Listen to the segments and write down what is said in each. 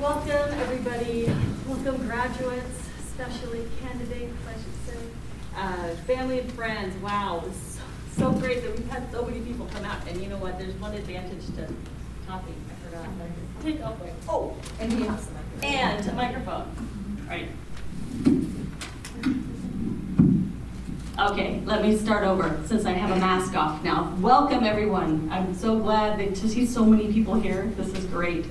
Welcome, everybody. Welcome, graduates, especially candidates, I should say. Family and friends. Wow, it's so great that we've had so many people come out. And you know what? There's one advantage to talking. I forgot. Take off my. Oh, and he has a microphone. Right. Okay, let me start over since I have a mask off now. Welcome, everyone. I'm so glad to see so many people here. This is great.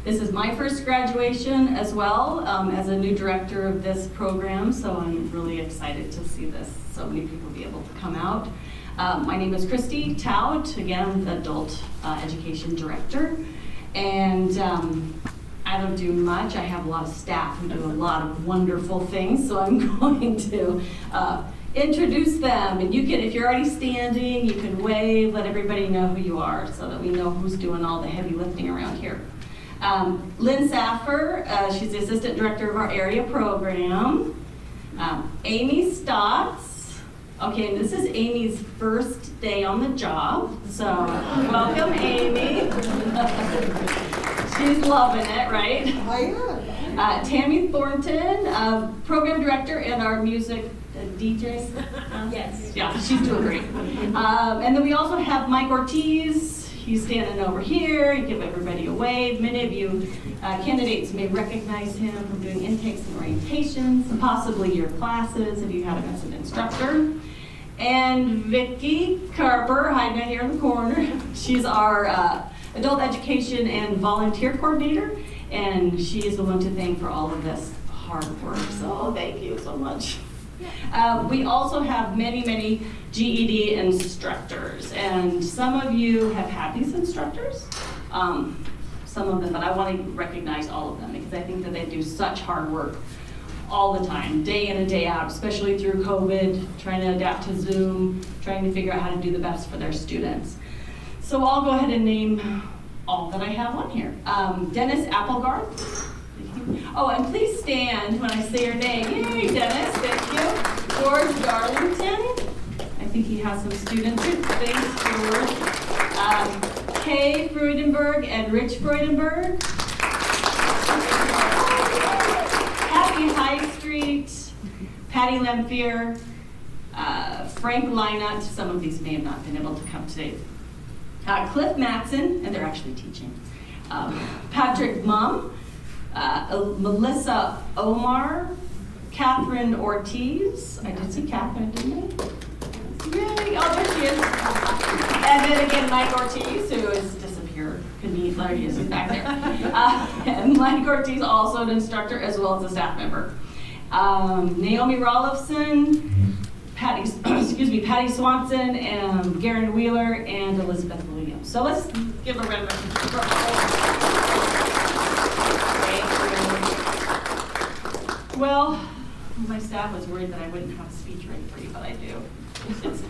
This is my first graduation as well as a new director of this program, so I'm really excited to see this, so many people be able to come out. My name is Christy Tout, again, I'm the Adult Education Director, and I don't do much. I have a lot of staff who do a lot of wonderful things, so I'm going to introduce them, and you can, if you're already standing, you can wave, let everybody know who you are so that we know who's doing all the heavy lifting around here. Lynn Saffer, she's the assistant director of our area program. Amy Stotts, okay, and this is Amy's first day on the job, so welcome, Amy. She's loving it, right? Tammy Thornton, program director and our music DJ. Yes. Yeah, she's doing great. And then we also have Mike Ortiz. He's standing over here. You give everybody a wave. Many of you candidates may recognize him from doing intakes and orientations, possibly your classes if you had him as an instructor. And Vicki Carper, hiding out here in the corner. She's our adult education and volunteer coordinator, and she is the one to thank for all of this hard work. So thank you so much. We also have many GED instructors, and some of you have had these instructors, some of them, but I want to recognize all of them because I think that they do such hard work all the time, day in and day out, especially through COVID, trying to adapt to Zoom, trying to figure out how to do the best for their students. So I'll go ahead and name all that I have on here. Dennis Applegarth. Oh, and please stand when I say your name. Yay, Dennis, thank you. George Darlington. I think he has some students here. Thanks, George. Kay Freudenberg and Rich Freudenberg. Happy High Street, Patty Lempier, Frank Leinut. Some of these may have not been able to come today. Cliff Matson, and they're actually teaching. Patrick Mum. Melissa Omar, Catherine Ortiz. I did see Catherine, didn't I? Yay! Oh, there she is. And then again, Mike Ortiz, who has disappeared. There he is, he's back there. And Mike Ortiz, also an instructor as well as a staff member. Naomi Rolifson, Patty Swanson, and Garen Wheeler, and Elizabeth Williams. So let's give a round of applause. Well, my staff was worried that I wouldn't have a speech ready for you, but I do.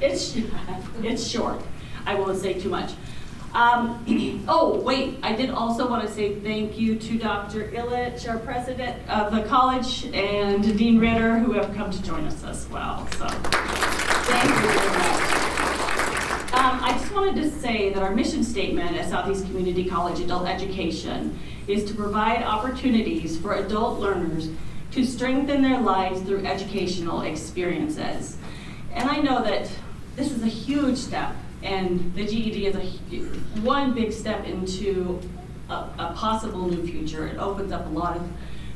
It's short. I won't say too much. Oh, wait, I did also want to say thank you to Dr. Illich, our president of the college, and Dean Ritter, who have come to join us as well. So, thank you very much. I just wanted to say that our mission statement at Southeast Community College Adult Education is to provide opportunities for adult learners to strengthen their lives through educational experiences. And I know that this is a huge step, and the GED is one big step into a possible new future. It opens up a lot of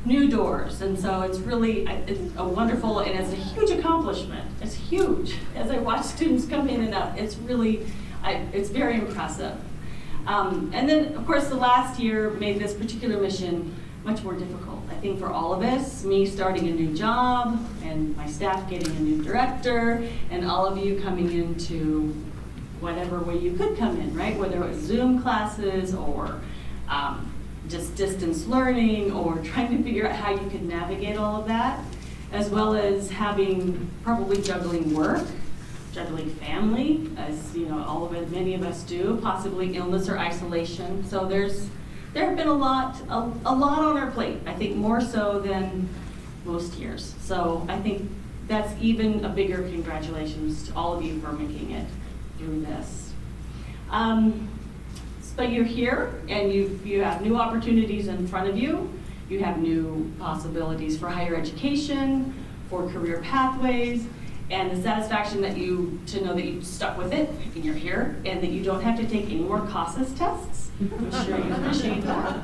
new doors, and so it's really, it's a wonderful, and it's a huge accomplishment. It's huge. As I watch students come in and out, it's really, it's very impressive. And then, of course, the last year made this particular mission much more difficult. I think for all of us, me starting a new job, and my staff getting a new director, and all of you coming into whatever way you could come in, right? Whether it was Zoom classes or just distance learning, or trying to figure out how you could navigate all of that, as well as having probably juggling work, juggling family, as you know, all of it, many of us do, possibly illness or isolation. So there have been a lot on our plate, I think more so than most years. So I think that's even a bigger congratulations to all of you for making it through this. But you're here, and you have new opportunities in front of you. You have new possibilities for higher education, for career pathways, and the satisfaction that to know that you stuck with it, and you're here, and that you don't have to take any more CASAS tests. I'm sure you appreciate that.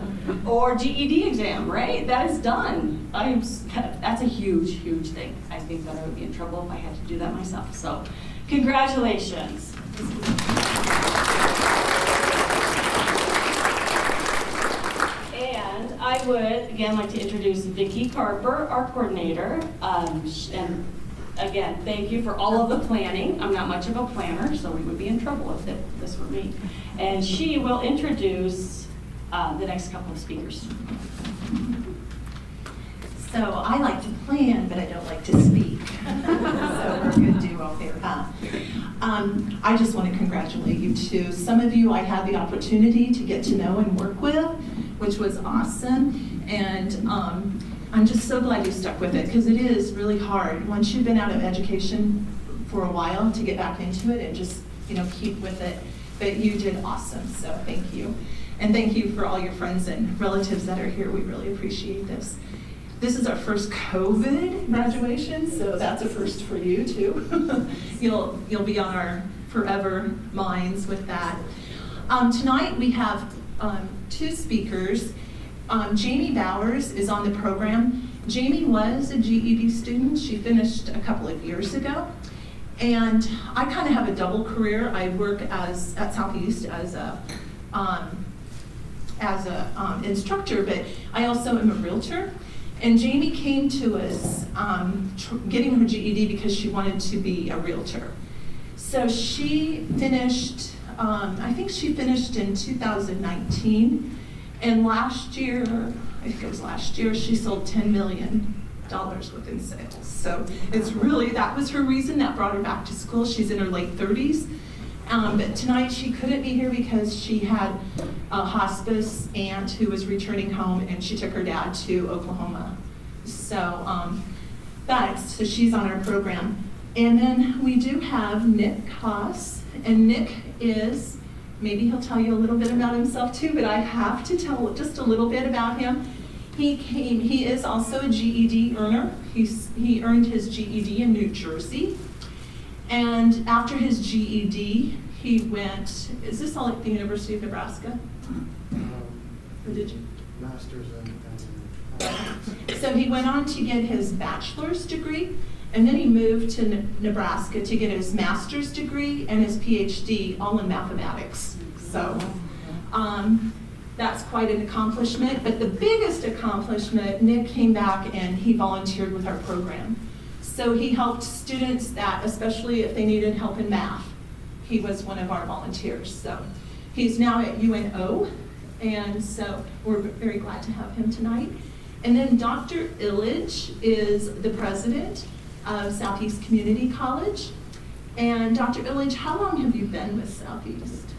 Or GED exam, right? That is done. That's a huge, huge thing. I think that I would be in trouble if I had to do that myself. So, congratulations. And I would, again, like to introduce Vicki Carper, our coordinator. And again, thank you for all of the planning. I'm not much of a planner, so we would be in trouble if this were me. And she will introduce the next couple of speakers. So I like to plan, but I don't like to speak. So we're a good duo here, huh? I just want to congratulate you too. Some of you I had the opportunity to get to know and work with, which was awesome. And I'm just so glad you stuck with it, because it is really hard once you've been out of education for a while to get back into it and just, keep with it. But you did awesome, so thank you. And thank you for all your friends and relatives that are here. We really appreciate this. This is our first COVID graduation, so that's a first for you too. You'll be on our forever minds with that. Tonight we have two speakers. Jamie Bowers is on the program. Jamie was a GED student. She finished a couple of years ago. And I kind of have a double career. I work at Southeast as a instructor, but I also am a realtor. And Jamie came to us getting her GED because she wanted to be a realtor. So she finished, I think she finished in 2019. And last year, I think it was last year, she sold $10 million within sales. So it's really, that was her reason that brought her back to school. She's in her late 30s. But tonight she couldn't be here because she had a hospice aunt who was returning home, and she took her dad to Oklahoma. So, so she's on our program. And then we do have Nick Haas, and Nick is, maybe he'll tell you a little bit about himself too, but I have to tell just a little bit about him. He is also a GED earner. He earned his GED in New Jersey. And after his GED, he went, is this all at the University of Nebraska? Or did you? Master's So he went on to get his bachelor's degree, and then he moved to Nebraska to get his master's degree and his PhD, all in mathematics. So that's quite an accomplishment. But the biggest accomplishment, Nick came back and he volunteered with our program. So he helped students that, especially if they needed help in math, he was one of our volunteers. So he's now at UNO, and so we're very glad to have him tonight. And then Dr. Illich is the president of Southeast Community College. And Dr. Illich, how long have you been with Southeast?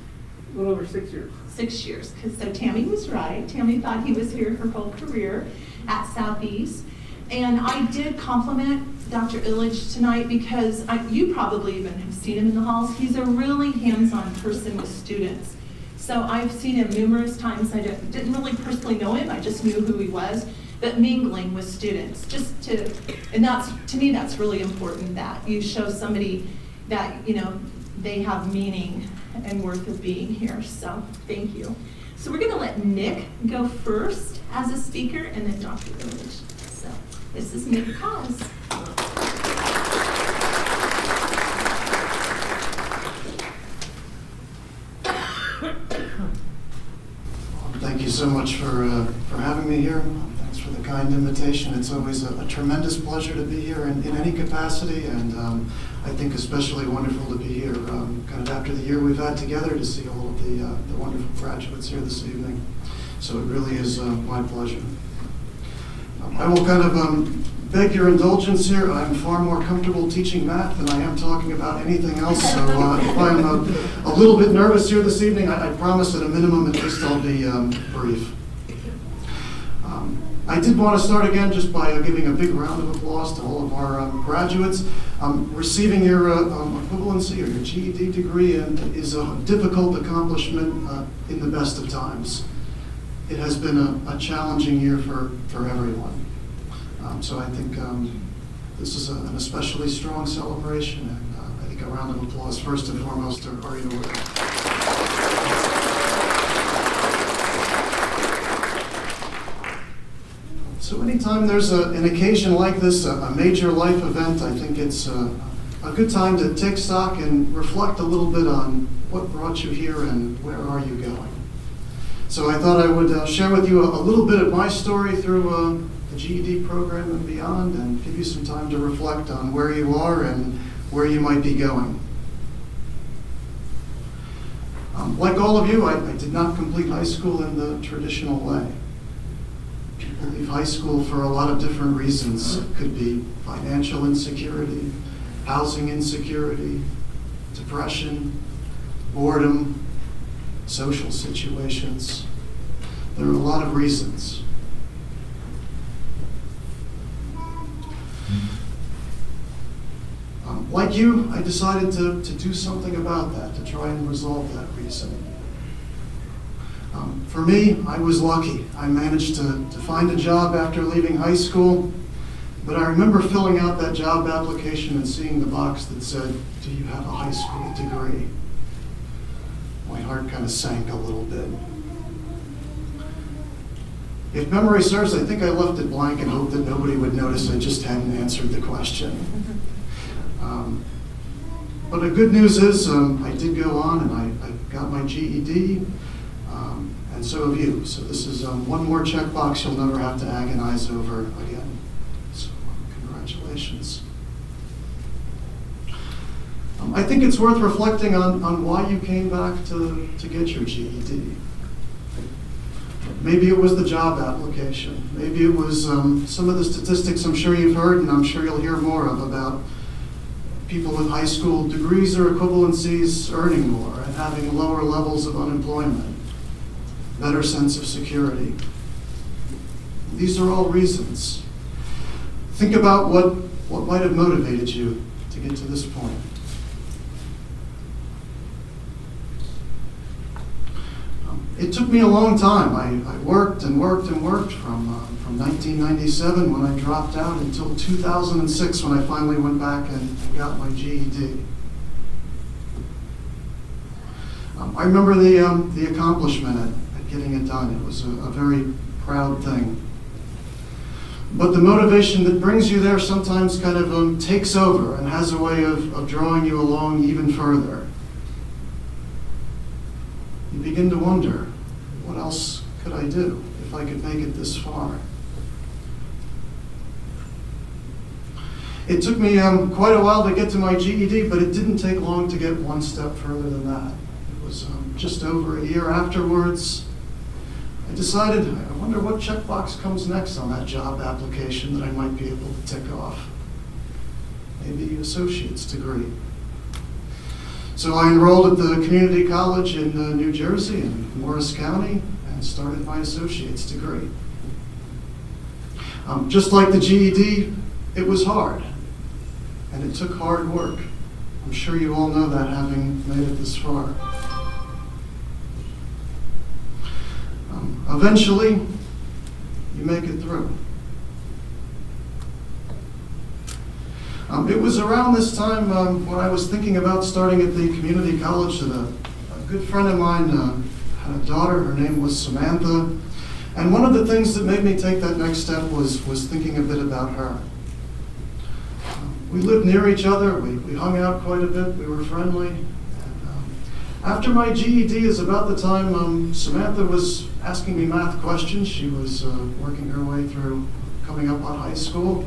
A little over 6 years. 6 years, because so Tammy was right. Tammy thought he was here her whole career at Southeast. And I did compliment Dr. Illich tonight because you probably even have seen him in the halls. He's a really hands-on person with students. So I've seen him numerous times. I didn't really personally know him, I just knew who he was, but mingling with students, and that's, to me, that's really important, that you show somebody, that, they have meaning and worth of being here. So thank you. So we're going to let Nick go first as a speaker, and then Dr. Village. So this is Nick Cause. Thank you so much for having me here. Thanks for the kind invitation. It's always a tremendous pleasure to be here in any capacity, and I think especially wonderful to be here kind of after the year we've had together to see all of the wonderful graduates here this evening. So it really is my pleasure. I will kind of beg your indulgence here. I'm far more comfortable teaching math than I am talking about anything else. So if I'm a little bit nervous here this evening, I promise at a minimum at least I'll be brief. I did want to start again just by giving a big round of applause to all of our graduates. Receiving your equivalency or your GED degree is a difficult accomplishment in the best of times. It has been a challenging year for everyone. So I think this is an especially strong celebration, and I think a round of applause first and foremost are in order. So anytime there's an occasion like this, a major life event, I think it's a good time to take stock and reflect a little bit on what brought you here and where are you going. So I thought I would share with you a little bit of my story through the GED program and beyond, and give you some time to reflect on where you are and where you might be going. Like all of you, I did not complete high school in the traditional way. People leave high school for a lot of different reasons. It could be financial insecurity, housing insecurity, depression, boredom, social situations. There are a lot of reasons. Like you, I decided to do something about that, to try and resolve that reason. For me, I was lucky. I managed to find a job after leaving high school, but I remember filling out that job application and seeing the box that said, "Do you have a high school degree?" My heart kind of sank a little bit. If memory serves, I think I left it blank and hoped that nobody would notice I just hadn't answered the question. But the good news is I did go on and I got my GED, and so have you. So this is one more checkbox you'll never have to agonize over again. So congratulations. I think it's worth reflecting on why you came back to get your GED. Maybe it was the job application. Maybe it was some of the statistics I'm sure you've heard, and I'm sure you'll hear more of, about people with high school degrees or equivalencies earning more and having lower levels of unemployment, better sense of security. These are all reasons. Think about what might have motivated you to get to this point. It took me a long time. I worked and worked and worked from 1997 when I dropped out until 2006 when I finally went back and got my GED. I remember the accomplishment at getting it done. It was a very proud thing. But the motivation that brings you there sometimes kind of takes over and has a way of drawing you along even further. You begin to wonder, what else could I do if I could make it this far? It took me quite a while to get to my GED, but it didn't take long to get one step further than that. It was just over a year afterwards. I decided, I wonder what checkbox comes next on that job application that I might be able to tick off. Maybe associate's degree. So I enrolled at the community college in New Jersey in Morris County and started my associate's degree. Just like the GED, it was hard, and it took hard work. I'm sure you all know that, having made it this far. Eventually, you make it through. It was around this time when I was thinking about starting at the community college that a good friend of mine had a daughter. Her name was Samantha. And one of the things that made me take that next step was thinking a bit about her. We lived near each other. We hung out quite a bit. We were friendly. And, after my GED is about the time Samantha was asking me math questions. She was working her way through coming up on high school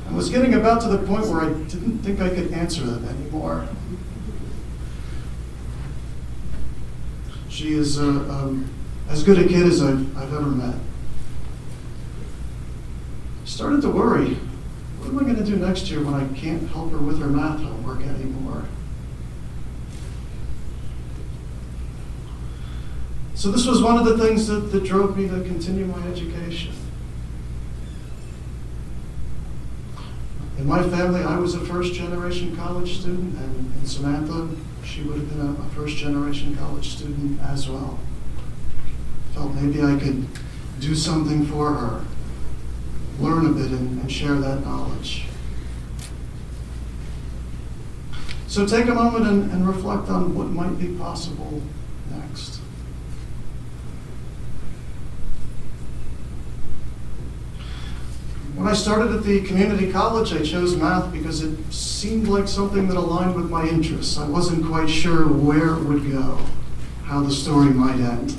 and was getting about to the point where I didn't think I could answer them anymore. She is as good a kid as I've ever met. I started to worry. What am I going to do next year when I can't help her with her math homework anymore? So this was one of the things that drove me to continue my education. In my family, I was a first-generation college student, and Samantha, she would have been a first-generation college student as well. Felt maybe I could do something for her, learn a bit and share that knowledge. So take a moment and reflect on what might be possible next. When I started at the community college, I chose math because it seemed like something that aligned with my interests. I wasn't quite sure where it would go, how the story might end.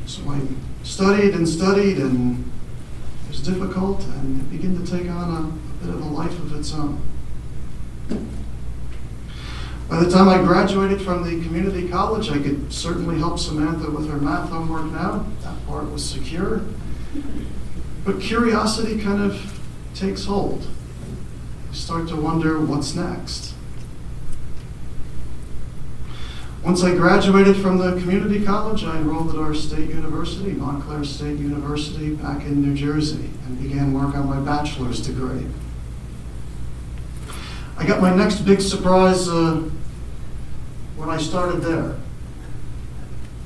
So I studied, and it was difficult, and it began to take on a bit of a life of its own. By the time I graduated from the community college, I could certainly help Samantha with her math homework now. That part was secure. But curiosity kind of takes hold. You start to wonder what's next. Once I graduated from the community college, I enrolled at our state university, Montclair State University, back in New Jersey, and began work on my bachelor's degree. I got my next big surprise when I started there.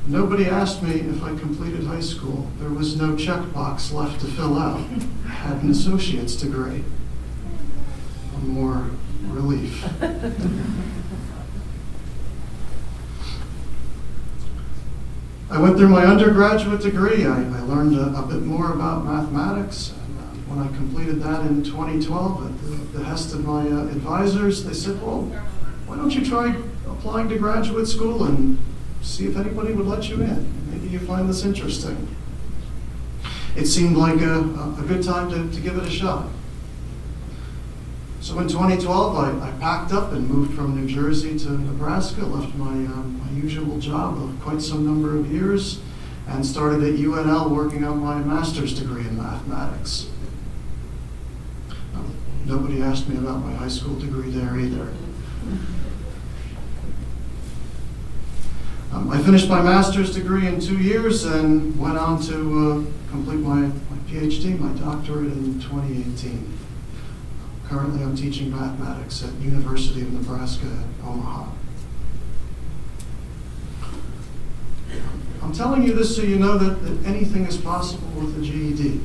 Nobody asked me if I completed high school. There was no checkbox left to fill out. I had an associate's degree. One more relief. I went through my undergraduate degree. I learned a bit more about mathematics. And when I completed that in 2012, at the behest of my advisors, they said, well, why don't you try applying to graduate school and see if anybody would let you in. Maybe you find this interesting. It seemed like a good time to give it a shot. So in 2012, I packed up and moved from New Jersey to Nebraska, left my usual job of quite some number of years, and started at UNL working on my master's degree in mathematics. Nobody asked me about my high school degree there either. I finished my master's degree in 2 years and went on to complete my PhD, my doctorate in 2018. Currently, I'm teaching mathematics at University of Nebraska at Omaha. I'm telling you this so you know that anything is possible with a GED.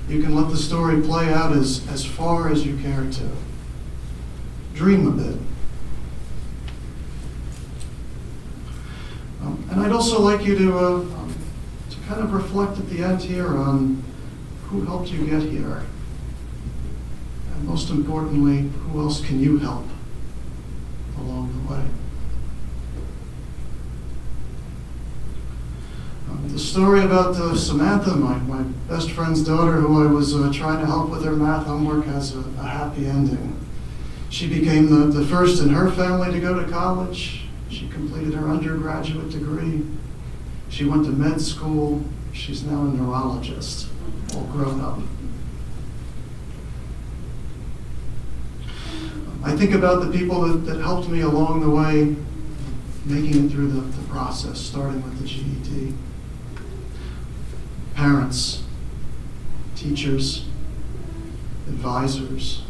You can let the story play out as far as you care to. Dream a bit. And I'd also like you to kind of reflect at the end here on who helped you get here. And most importantly, who else can you help along the way? The story about Samantha, my best friend's daughter, who I was trying to help with her math homework, has a happy ending. She became the first in her family to go to college. She completed her undergraduate degree. She went to med school. She's now a neurologist, all grown up. I think about the people that helped me along the way, making it through the process, starting with the GED. Parents, teachers, advisors,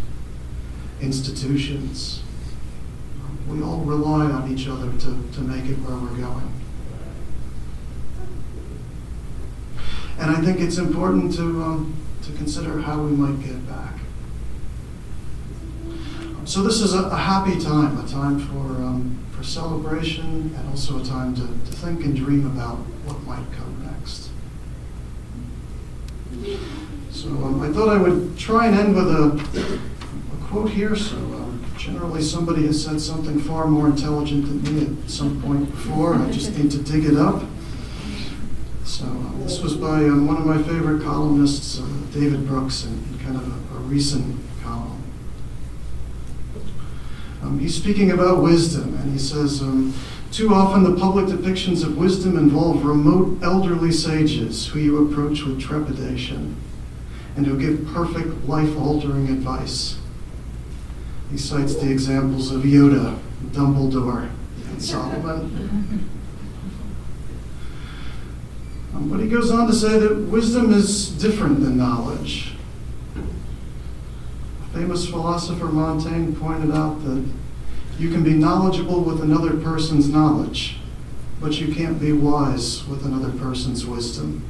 institutions. We all rely on each other to make it where we're going. And I think it's important to consider how we might get back. So this is a happy time, a time for celebration, and also a time to think and dream about what might come next. So I thought I would try and end with a quote here. So generally somebody has said something far more intelligent than me at some point before. I just need to dig it up. So this was by one of my favorite columnists, David Brooks, in kind of a recent column. He's speaking about wisdom, and he says, too often the public depictions of wisdom involve remote elderly sages who you approach with trepidation and who give perfect life-altering advice. He cites the examples of Yoda, Dumbledore, and Solomon. But he goes on to say that wisdom is different than knowledge. Famous philosopher Montaigne pointed out that you can be knowledgeable with another person's knowledge, but you can't be wise with another person's wisdom.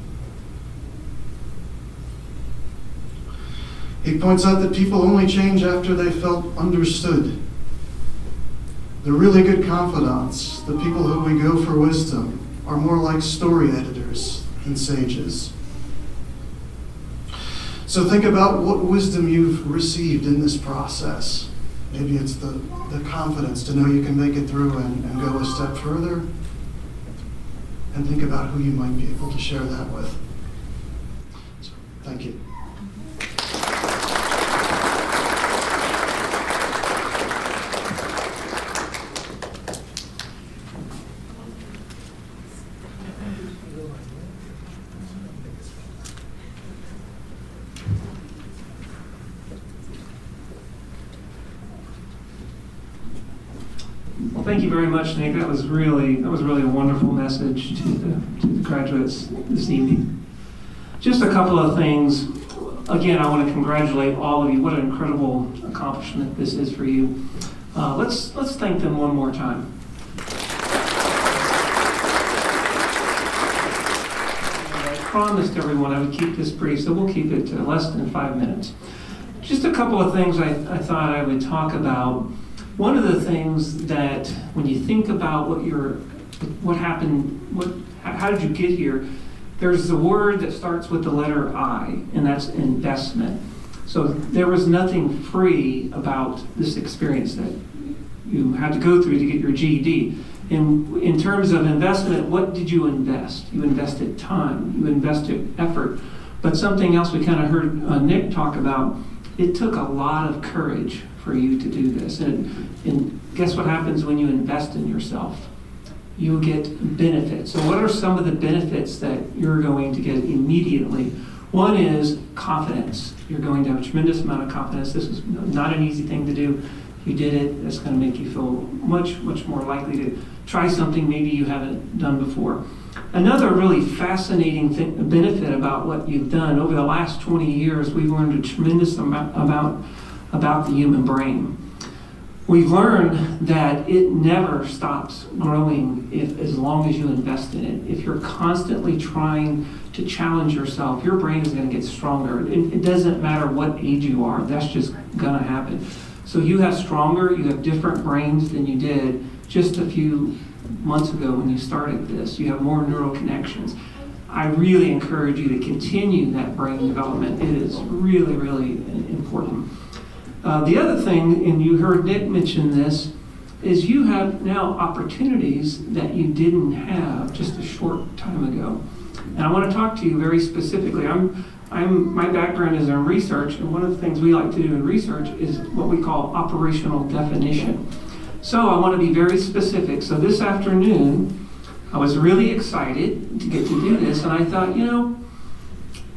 He points out that people only change after they felt understood. The really good confidants, the people who we go for wisdom, are more like story editors than sages. So think about what wisdom you've received in this process. Maybe it's the confidence to know you can make it through and go a step further. And think about who you might be able to share that with. So, thank you. Thank you very much, Nick. That was really a wonderful message to the graduates this evening. Just a couple of things. Again, I want to congratulate all of you. What an incredible accomplishment this is for you. Let's thank them one more time. I promised everyone I would keep this brief, so we'll keep it to less than 5 minutes. Just a couple of things I thought I would talk about. One of the things that when you think about what happened, how did you get here, there's a word that starts with the letter I, and that's investment. So there was nothing free about this experience that you had to go through to get your GED. In terms of investment, what did you invest? You invested time, you invested effort. But something else we kind of heard Nick talk about, it took a lot of courage for you to do this. And guess what happens when you invest in yourself? You get benefits. So what are some of the benefits that you're going to get immediately? One is confidence. You're going to have a tremendous amount of confidence. This is not an easy thing to do. If you did it, that's going to make you feel much, much more likely to try something maybe you haven't done before. Another really fascinating benefit about what you've done, over the last 20 years, we've learned a tremendous amount about the human brain. We've learned that it never stops growing as long as you invest in it. If you're constantly trying to challenge yourself, your brain is going to get stronger. It doesn't matter what age you are, that's just going to happen. So you have different brains than you did just a few months ago when you started this. You have more neural connections. I really encourage you to continue that brain development. It is really, really important. The other thing, and you heard Nick mention this, is you have now opportunities that you didn't have just a short time ago. And I want to talk to you very specifically. My background is in research, and one of the things we like to do in research is what we call operational definition. So I want to be very specific. So this afternoon, I was really excited to get to do this, and I thought,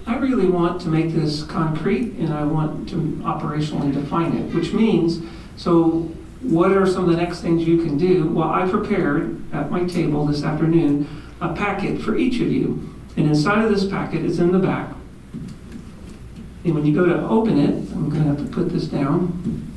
I really want to make this concrete, and I want to operationally define it, which means, so what are some of the next things you can do? Well, I prepared at my table this afternoon a packet for each of you. And inside of this packet, it's in the back. And when you go to open it, I'm going to have to put this down.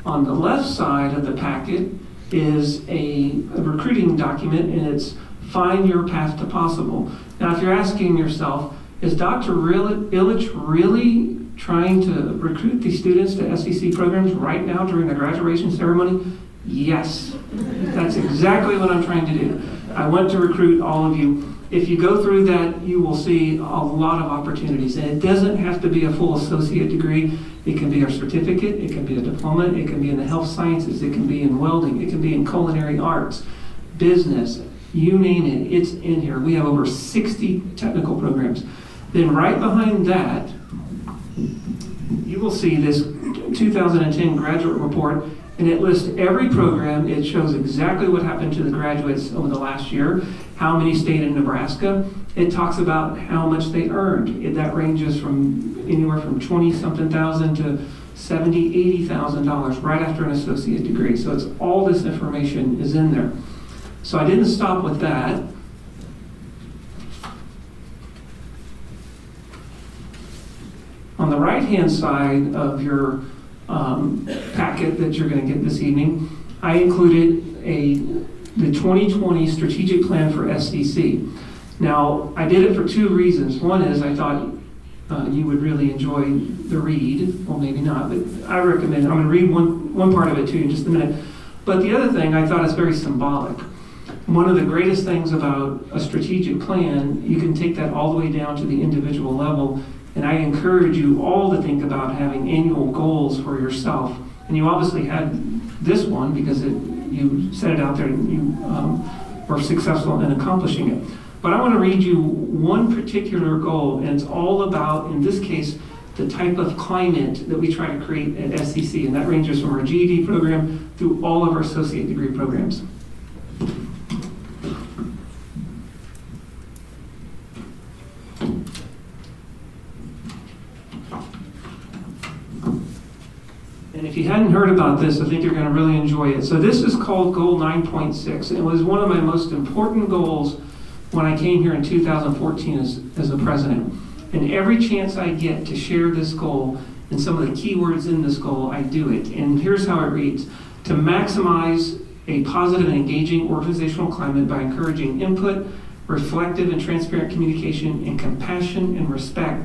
On the left side of the packet is a recruiting document, and it's Find Your Path to Possible. Now, if you're asking yourself, is Dr. Illich really trying to recruit these students to SCC programs right now during the graduation ceremony? Yes, that's exactly what I'm trying to do. I want to recruit all of you. If you go through that, you will see a lot of opportunities. And it doesn't have to be a full associate degree. It can be a certificate, it can be a diploma, it can be in the health sciences, it can be in welding, it can be in culinary arts, business, you name it, it's in here. We have over 60 technical programs. Then right behind that, you will see this 2010 graduate report, and it lists every program. It shows exactly what happened to the graduates over the last year, how many stayed in Nebraska. It talks about how much they earned. That ranges from anywhere from 20-something thousand to $70,000, $80,000 right after an associate degree. So it's all this information is in there. So I didn't stop with that. On the right-hand side of your packet that you're going to get this evening, I included the 2020 strategic plan for SCC. Now, I did it for two reasons. One is I thought you would really enjoy the read. Well, maybe not, but I recommend it. I'm going to read one part of it to you in just a minute. But the other thing, I thought it's very symbolic. One of the greatest things about a strategic plan, you can take that all the way down to the individual level. And I encourage you all to think about having annual goals for yourself. And you obviously had this one because you set it out there and you were successful in accomplishing it. But I want to read you one particular goal, and it's all about, in this case, the type of climate that we try to create at SCC. And that ranges from our GED program through all of our associate degree programs. And if you hadn't heard about this, I think you're going to really enjoy it. So this is called Goal 9.6. It was one of my most important goals when I came here in 2014 as a president. And every chance I get to share this goal and some of the keywords in this goal, I do it. And here's how it reads: to maximize a positive and engaging organizational climate by encouraging input, reflective and transparent communication, and compassion and respect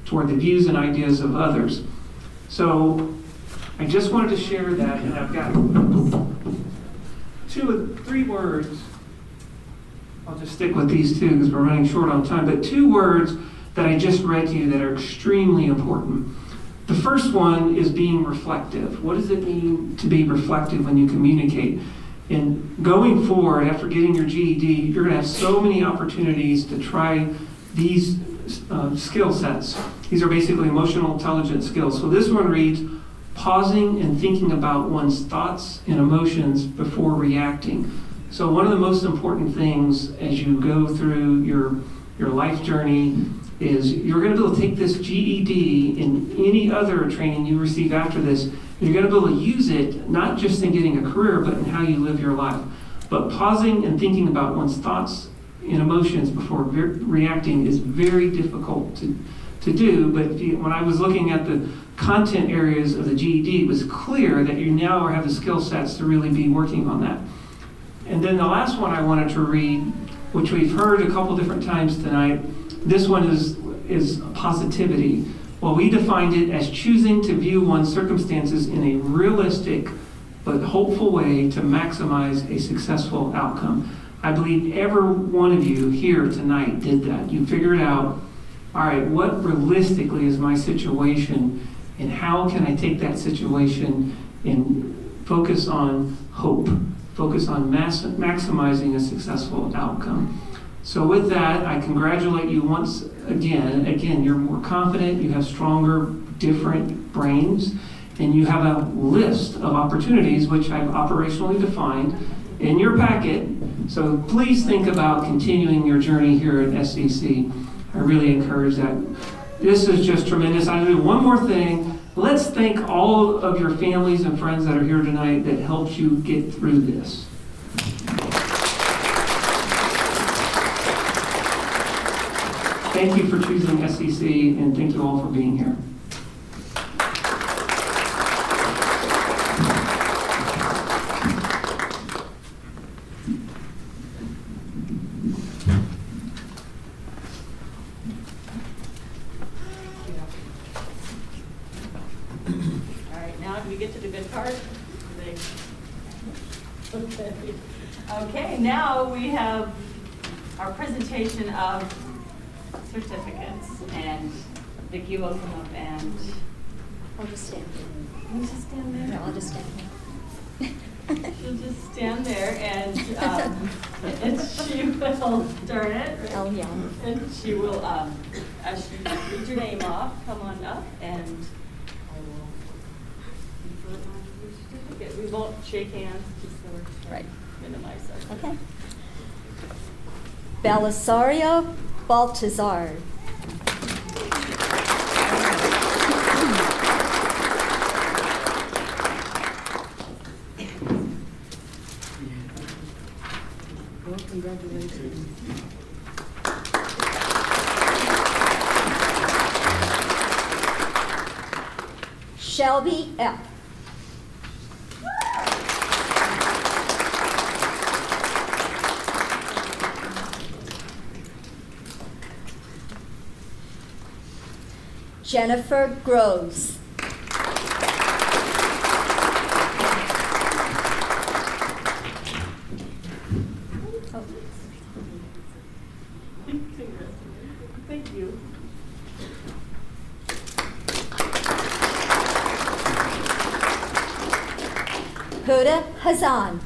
toward the views and ideas of others. So I just wanted to share that, and I've got 3 words. I'll just stick with these two because we're running short on time, but 2 words that I just read to you that are extremely important. The first one is being reflective. What does it mean to be reflective when you communicate? And going forward, after getting your GED, you're going to have so many opportunities to try these skill sets. These are basically emotional intelligence skills. So this one reads: pausing and thinking about one's thoughts and emotions before reacting. So one of the most important things as you go through your life journey is you're going to be able to take this GED and any other training you receive after this, and you're going to be able to use it not just in getting a career, but in how you live your life. But pausing and thinking about one's thoughts and emotions before reacting is very difficult to do. But when I was looking at the content areas of the GED, it was clear that you now have the skill sets to really be working on that. And then the last one I wanted to read, which we've heard a couple different times tonight, this one is positivity. Well, we defined it as choosing to view one's circumstances in a realistic but hopeful way to maximize a successful outcome. I believe every one of you here tonight did that. You figured out, all right, what realistically is my situation, and how can I take that situation and focus on hope, focus on maximizing a successful outcome. So with that, I congratulate you once again. Again, you're more confident, you have stronger, different brains, and you have a list of opportunities which I've operationally defined in your packet. So please think about continuing your journey here at SCC. I really encourage that. This is just tremendous. I'm going to do one more thing. Let's thank all of your families and friends that are here tonight that helped you get through this. Thank you for choosing SCC, and thank you all for being here. the good part? Okay. Okay, now we have our presentation of certificates, and Vicki will come up and... I'll just stand. You just stand there? No, I'll just stand here. She'll just stand there and she will start it. Right? Oh, yeah. And she will, as she reads your name off, come on up and I will confer on your certificate. We won't shake hands, just so we're trying to minimize our. Okay. Belisario Baltazar. Congratulations. Shelby Epp. Jennifer Groves. Thank you. Huda Hazan.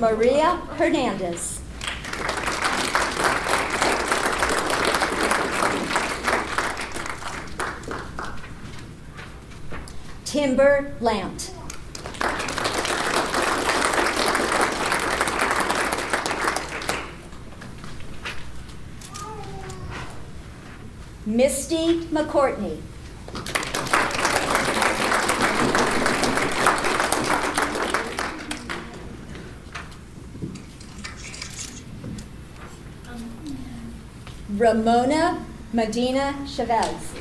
Maria Hernandez. Timber Lant. Misty McCourtney. Ramona Medina Chavez.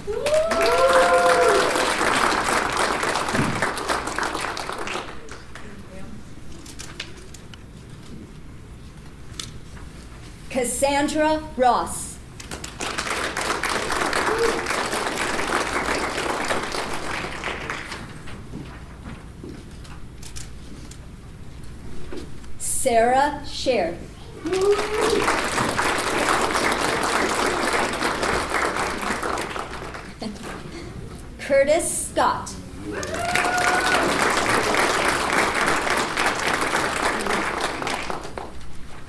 Cassandra Ross. Sarah Sher. Curtis Scott.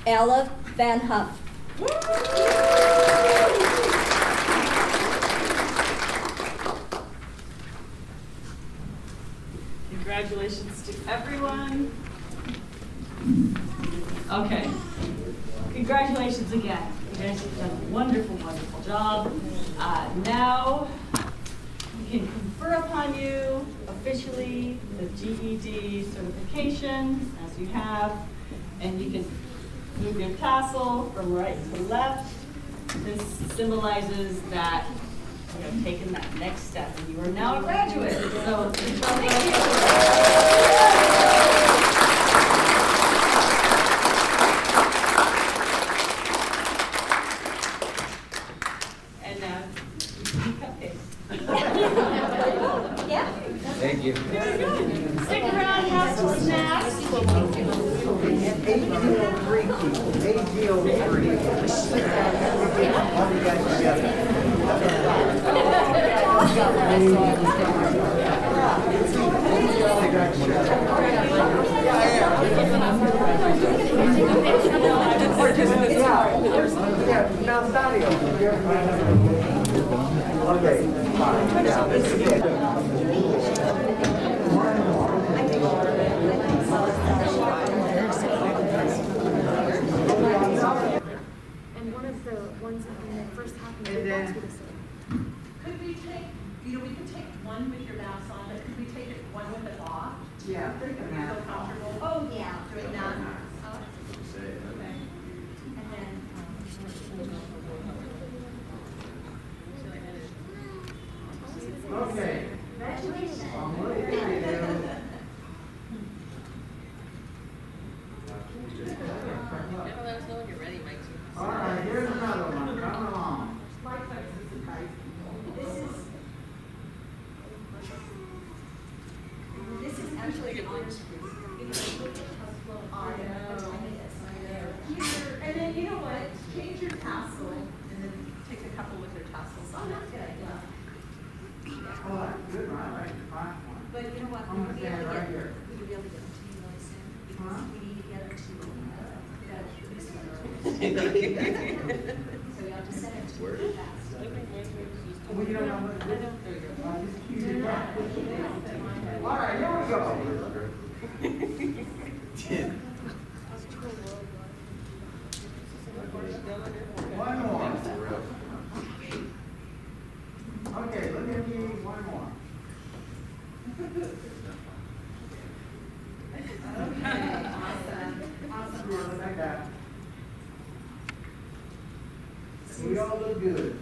Ella Van Huff. Congratulations to everyone. Okay. Congratulations again. You guys have done a wonderful, wonderful job. Now we can confer upon you officially the GED certification, as you have, and you can move your tassel from right to left. This symbolizes that you have taken that next step and you are now a graduate. So thank you. Yeah. Thank you. Stick around, have some snacks. And one of the ones in the first half of the day, that's what it said. Could we take, we could take one with your mask on, but could we take it one with it off? Yeah. Feel comfortable? Oh, yeah. Doing that? Okay. And then, Okay. congratulations. I'm ready for you. All right. Oh, that's good, I like the flat one. But you know what? I'm gonna stand right here. We could be able to get them to you really soon, because Huh? we need to get it to, so we have to send it to you fast. We don't know what to do. I just keep it right. All right, here we go. One more. Okay, look at me, one more. Awesome. Like that. We all look good.